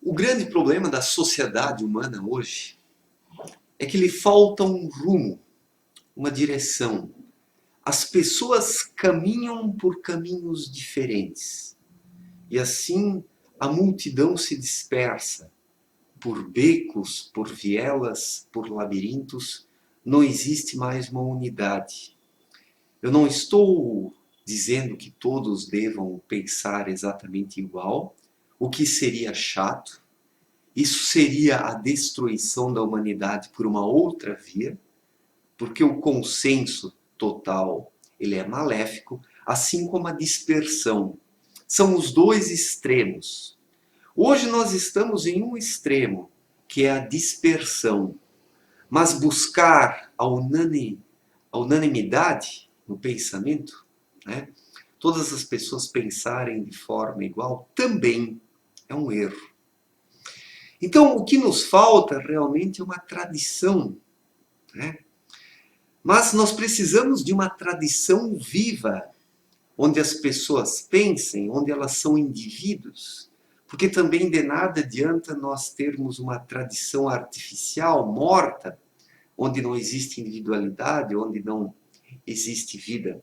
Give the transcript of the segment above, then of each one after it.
O grande problema da sociedade humana hoje é que lhe falta um rumo, uma direção. As pessoas caminham por caminhos diferentes e assim a multidão se dispersa por becos, por vielas, por labirintos. Não existe mais uma unidade. Eu não estou dizendo que todos devam pensar exatamente igual, o que seria chato. Isso seria a destruição da humanidade por uma outra via, porque o consenso total ele é maléfico, assim como a dispersão. São os dois extremos. Hoje nós estamos em um extremo, que é a dispersão. Mas buscar a unanimidade no pensamento, né? Todas as pessoas pensarem de forma igual, também é um erro. Então, o que nos falta realmente é uma tradição, né? Mas nós precisamos de uma tradição viva, onde as pessoas pensem, onde elas são indivíduos, porque também de nada adianta nós termos uma tradição artificial, morta, onde não existe individualidade, onde não existe vida.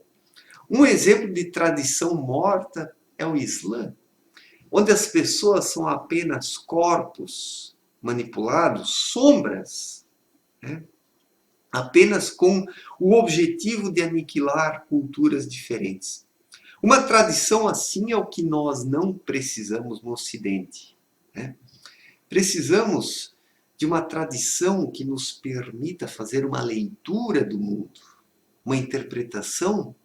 Um exemplo de tradição morta é o Islã, onde as pessoas são apenas corpos manipulados, sombras, né? Apenas com o objetivo de aniquilar culturas diferentes. Uma tradição assim é o que nós não precisamos no Ocidente, né? Precisamos de uma tradição que nos permita fazer uma leitura do mundo, uma interpretação,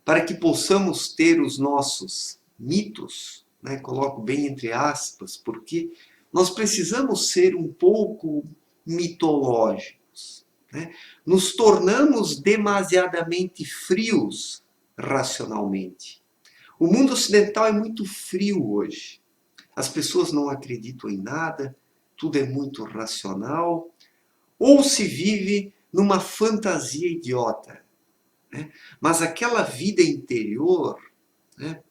para que possamos ter os nossos mitos, né? Coloco bem entre aspas, porque nós precisamos ser um pouco mitológicos, né? Nos tornamos demasiadamente frios racionalmente. O mundo ocidental é muito frio hoje. As pessoas não acreditam em nada, tudo é muito racional, ou se vive numa fantasia idiota, né? Mas aquela vida interior, né?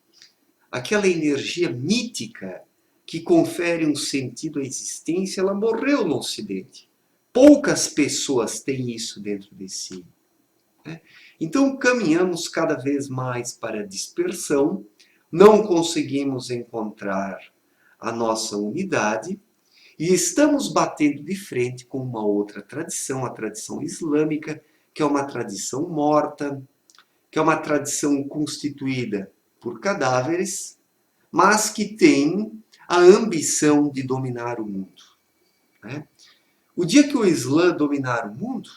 Aquela energia mítica que confere um sentido à existência, ela morreu no Ocidente. Poucas pessoas têm isso dentro de si, né? Então caminhamos cada vez mais para a dispersão, não conseguimos encontrar a nossa unidade e estamos batendo de frente com uma outra tradição, a tradição islâmica, que é uma tradição morta, que é uma tradição constituída por cadáveres, mas que tem a ambição de dominar o mundo, né? O dia que o Islã dominar o mundo,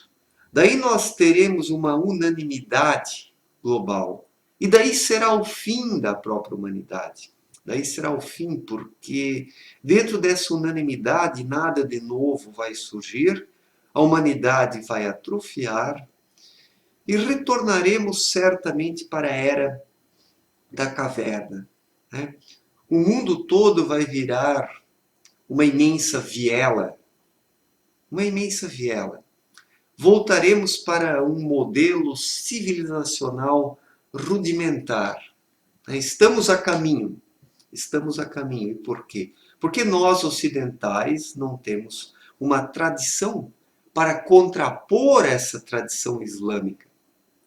daí nós teremos uma unanimidade global. E daí será o fim da própria humanidade. Daí será o fim, porque dentro dessa unanimidade nada de novo vai surgir, a humanidade vai atrofiar e retornaremos certamente para a era da caverna, né? O mundo todo vai virar uma imensa viela, uma imensa viela. Voltaremos para um modelo civilizacional rudimentar. Estamos a caminho. Estamos a caminho. E por quê? Porque nós ocidentais não temos uma tradição para contrapor essa tradição islâmica,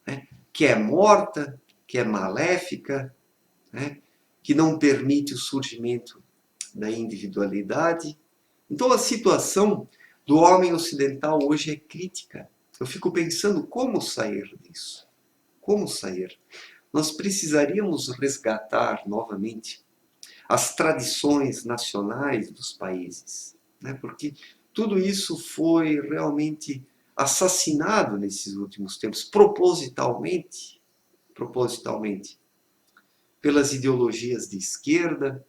né? Que é morta, que é maléfica, né? Que não permite o surgimento da individualidade. Então a situação do homem ocidental hoje é crítica. Eu fico pensando como sair disso. Como sair? Nós precisaríamos resgatar novamente as tradições nacionais dos países, né? Porque tudo isso foi realmente assassinado nesses últimos tempos, propositalmente, pelas ideologias de esquerda,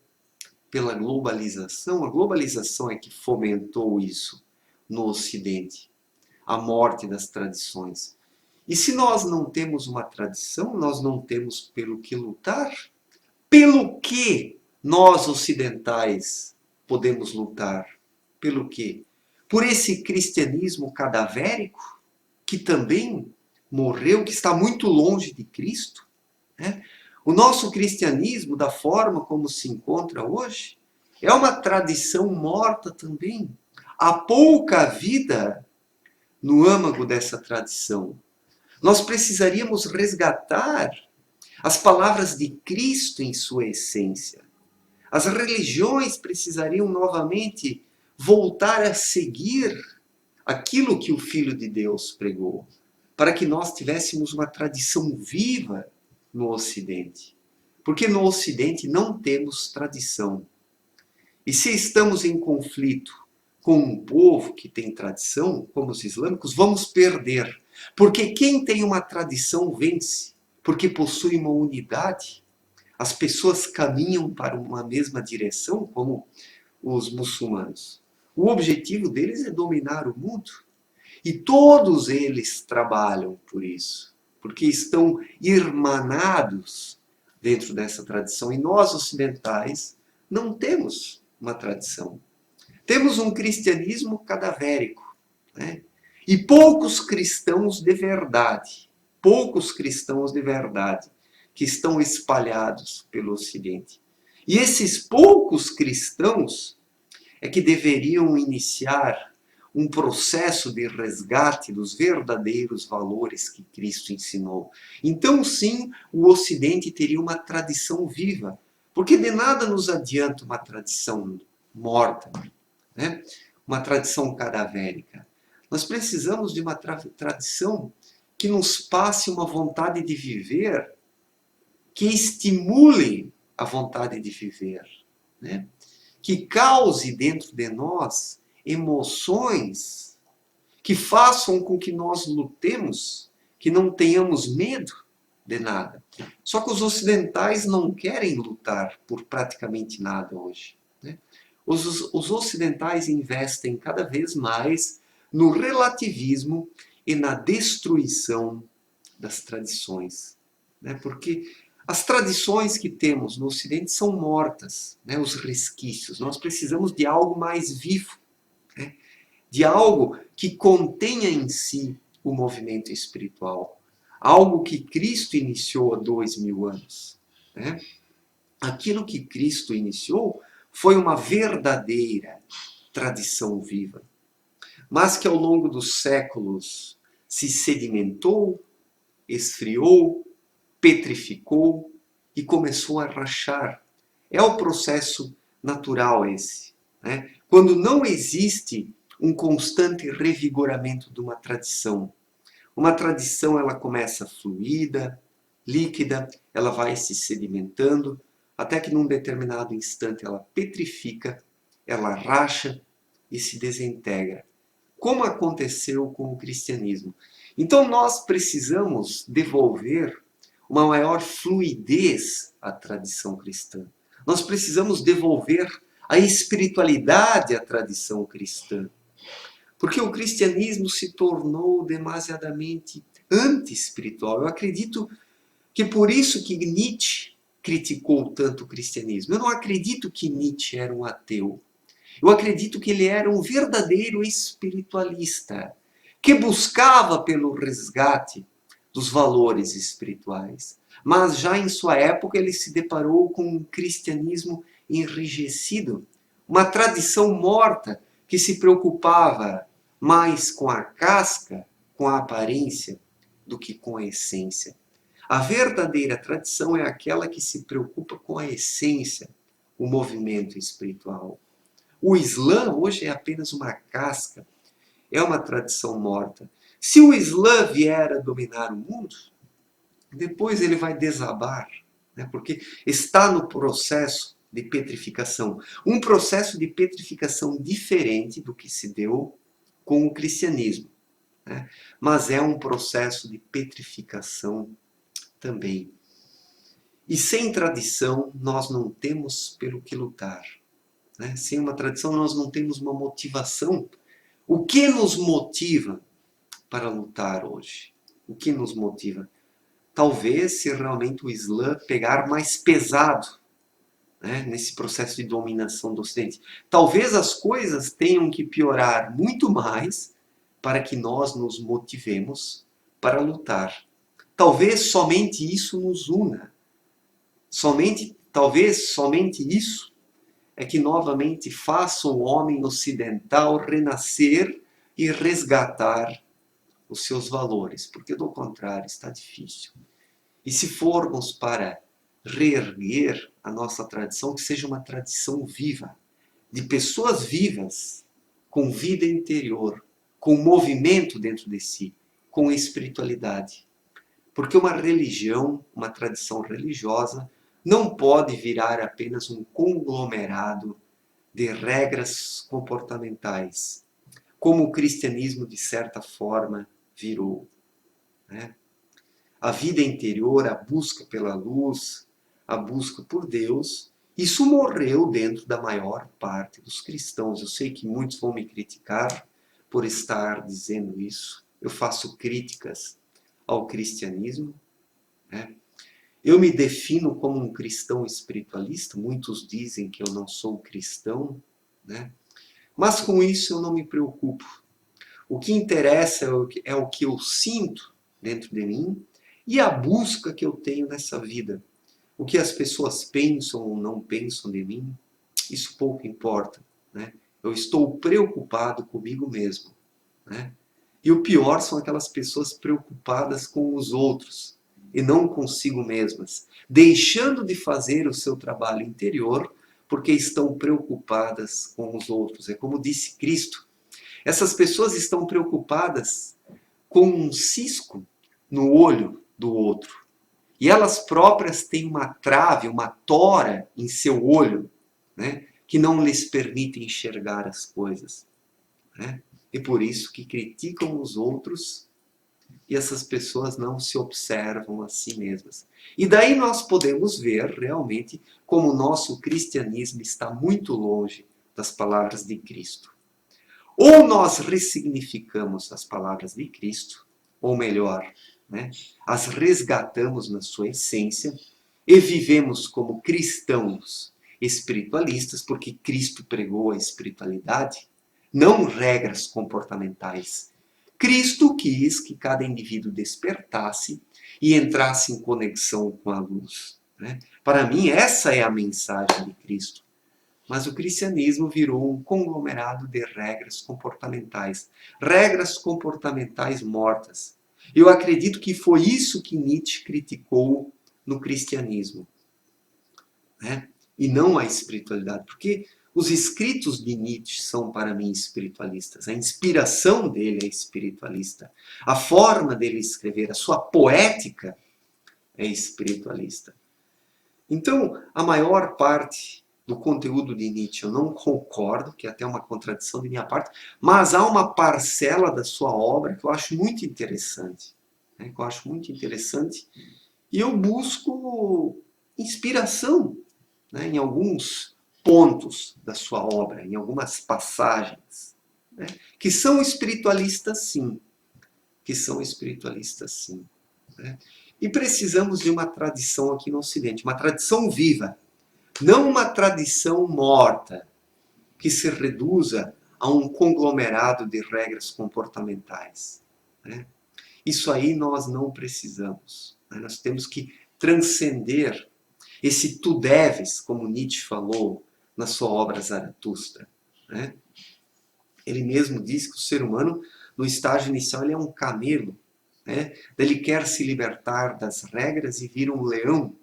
pela globalização. A globalização é que fomentou isso no Ocidente, a morte das tradições. E se nós não temos uma tradição, nós não temos pelo que lutar. Pelo que nós ocidentais podemos lutar? Pelo quê? Por esse cristianismo cadavérico, que também morreu, que está muito longe de Cristo, né? O nosso cristianismo, da forma como se encontra hoje, É uma tradição morta também. Há pouca vida no âmago dessa tradição. Nós precisaríamos resgatar as palavras de Cristo em sua essência. As religiões precisariam novamente voltar a seguir aquilo que o Filho de Deus pregou, para que nós tivéssemos uma tradição viva no Ocidente. Porque no Ocidente não temos tradição. E se estamos em conflito com um povo que tem tradição, como os islâmicos, vamos perder. Porque quem tem uma tradição vence, porque possui uma unidade. As pessoas caminham para uma mesma direção, como os muçulmanos. O objetivo deles é dominar o mundo. E todos eles trabalham por isso, porque estão irmanados dentro dessa tradição. E nós, ocidentais, não temos uma tradição. Temos um cristianismo cadavérico, né? E poucos cristãos de verdade, que estão espalhados pelo Ocidente. E esses poucos cristãos é que deveriam iniciar um processo de resgate dos verdadeiros valores que Cristo ensinou. Então, sim, o Ocidente teria uma tradição viva, porque de nada nos adianta uma tradição morta, né? Uma tradição cadavérica. Nós precisamos de uma tradição que nos passe uma vontade de viver, que estimule a vontade de viver, né? Que cause dentro de nós emoções que façam com que nós lutemos, que não tenhamos medo de nada. Só que os ocidentais não querem lutar por praticamente nada hoje, né? Os ocidentais investem cada vez mais no relativismo e na destruição das tradições, né? Porque as tradições que temos no Ocidente são mortas, né? Os resquícios. Nós precisamos de algo mais vivo, né? De algo que contenha em si o movimento espiritual. Algo que Cristo iniciou há 2000 anos, né? Aquilo que Cristo iniciou foi uma verdadeira tradição viva, mas que ao longo dos séculos se sedimentou, esfriou, petrificou e começou a rachar. É o processo natural esse, né? Quando não existe um constante revigoramento de uma tradição. Uma tradição, ela começa fluida, líquida, ela vai se sedimentando, até que num determinado instante ela petrifica, ela racha e se desintegra. Como aconteceu com o cristianismo. Então nós precisamos devolver uma maior fluidez à tradição cristã. Nós precisamos devolver a espiritualidade à tradição cristã. Porque o cristianismo se tornou demasiadamente anti-espiritual. Eu acredito que por isso que Nietzsche criticou tanto o cristianismo. Eu não acredito que Nietzsche era um ateu. Eu acredito que ele era um verdadeiro espiritualista, que buscava pelo resgate dos valores espirituais. Mas já em sua época ele se deparou com um cristianismo enrijecido, uma tradição morta que se preocupava mais com a casca, com a aparência, do que com a essência. A verdadeira tradição é aquela que se preocupa com a essência, o movimento espiritual. O Islã hoje é apenas uma casca, é uma tradição morta. Se o Islã vier a dominar o mundo, depois ele vai desabar, né? Porque está no processo de petrificação. Um processo de petrificação diferente do que se deu com o cristianismo, né? Mas é um processo de petrificação também. E sem tradição, nós não temos pelo que lutar, né? Sem uma tradição, nós não temos uma motivação. O que nos motiva para lutar hoje? O que nos motiva? Talvez se realmente o Islã pegar mais pesado, né, nesse processo de dominação do Ocidente. Talvez as coisas tenham que piorar muito mais para que nós nos motivemos para lutar. Talvez somente isso nos una. Talvez somente isso é que novamente faça o homem ocidental renascer e resgatar os seus valores, porque do contrário está difícil. E se formos para reerguer a nossa tradição, que seja uma tradição viva, de pessoas vivas, com vida interior, com movimento dentro de si, com espiritualidade. Porque uma religião, uma tradição religiosa, não pode virar apenas um conglomerado de regras comportamentais, como o cristianismo, de certa forma, virou. Né? A vida interior, a busca pela luz, a busca por Deus, isso morreu dentro da maior parte dos cristãos. Eu sei que muitos vão me criticar por estar dizendo isso. Eu faço críticas ao cristianismo. Né? Eu me defino como um cristão espiritualista. Muitos dizem que eu não sou cristão. Né? Mas com isso eu não me preocupo. O que interessa é o que eu sinto dentro de mim e a busca que eu tenho nessa vida. O que as pessoas pensam ou não pensam de mim, isso pouco importa. Né? Eu estou preocupado comigo mesmo. Né? E o pior são aquelas pessoas preocupadas com os outros e não consigo mesmas, deixando de fazer o seu trabalho interior porque estão preocupadas com os outros. É como disse Cristo. Essas pessoas estão preocupadas com um cisco no olho do outro. E elas próprias têm uma trave, uma tora em seu olho, né, que não lhes permite enxergar as coisas. Né? E por isso que criticam os outros e essas pessoas não se observam a si mesmas. E daí nós podemos ver realmente como o nosso cristianismo está muito longe das palavras de Cristo. Ou nós ressignificamos as palavras de Cristo, ou melhor, né, as resgatamos na sua essência e vivemos como cristãos espiritualistas, porque Cristo pregou a espiritualidade, não regras comportamentais. Cristo quis que cada indivíduo despertasse e entrasse em conexão com a luz. Né? Para mim, essa é a mensagem de Cristo. Mas o cristianismo virou um conglomerado de regras comportamentais mortas. Eu acredito que foi isso que Nietzsche criticou no cristianismo, né? E não a espiritualidade, porque os escritos de Nietzsche são para mim espiritualistas, a inspiração dele é espiritualista, a forma dele escrever, a sua poética é espiritualista. Então, a maior parte do conteúdo de Nietzsche eu não concordo, que é até uma contradição de minha parte, mas há uma parcela da sua obra que eu acho muito interessante. Né? Que eu acho muito interessante. E eu busco inspiração, né? Em alguns pontos da sua obra, em algumas passagens, né? Que são espiritualistas sim. Que são espiritualistas sim. Né? E precisamos de uma tradição aqui no Ocidente, uma tradição viva, não uma tradição morta, que se reduza a um conglomerado de regras comportamentais. Né? Isso aí nós não precisamos. Né? Nós temos que transcender esse tu deves, como Nietzsche falou na sua obra Zaratustra. Né? Ele mesmo diz que o ser humano, no estágio inicial, ele é um camelo. Né? Ele quer se libertar das regras e vir um leão,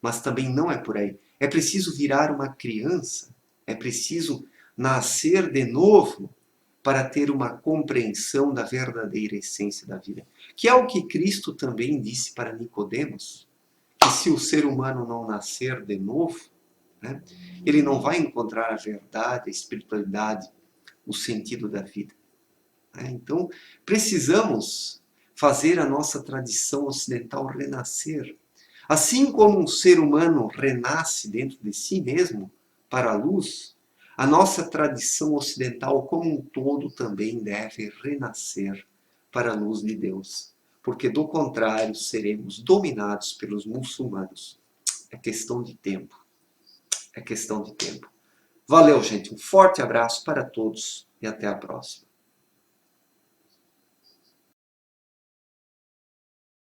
mas também não é por aí. É preciso virar uma criança, é preciso nascer de novo para ter uma compreensão da verdadeira essência da vida. Que é o que Cristo também disse para Nicodemos, que se o ser humano não nascer de novo, né, ele não vai encontrar a verdade, a espiritualidade, o sentido da vida. Né? Então, precisamos fazer a nossa tradição ocidental renascer. Assim como um ser humano renasce dentro de si mesmo para a luz, a nossa tradição ocidental como um todo também deve renascer para a luz de Deus. Porque do contrário seremos dominados pelos muçulmanos. É questão de tempo. É questão de tempo. Valeu, gente. Um forte abraço para todos e até a próxima.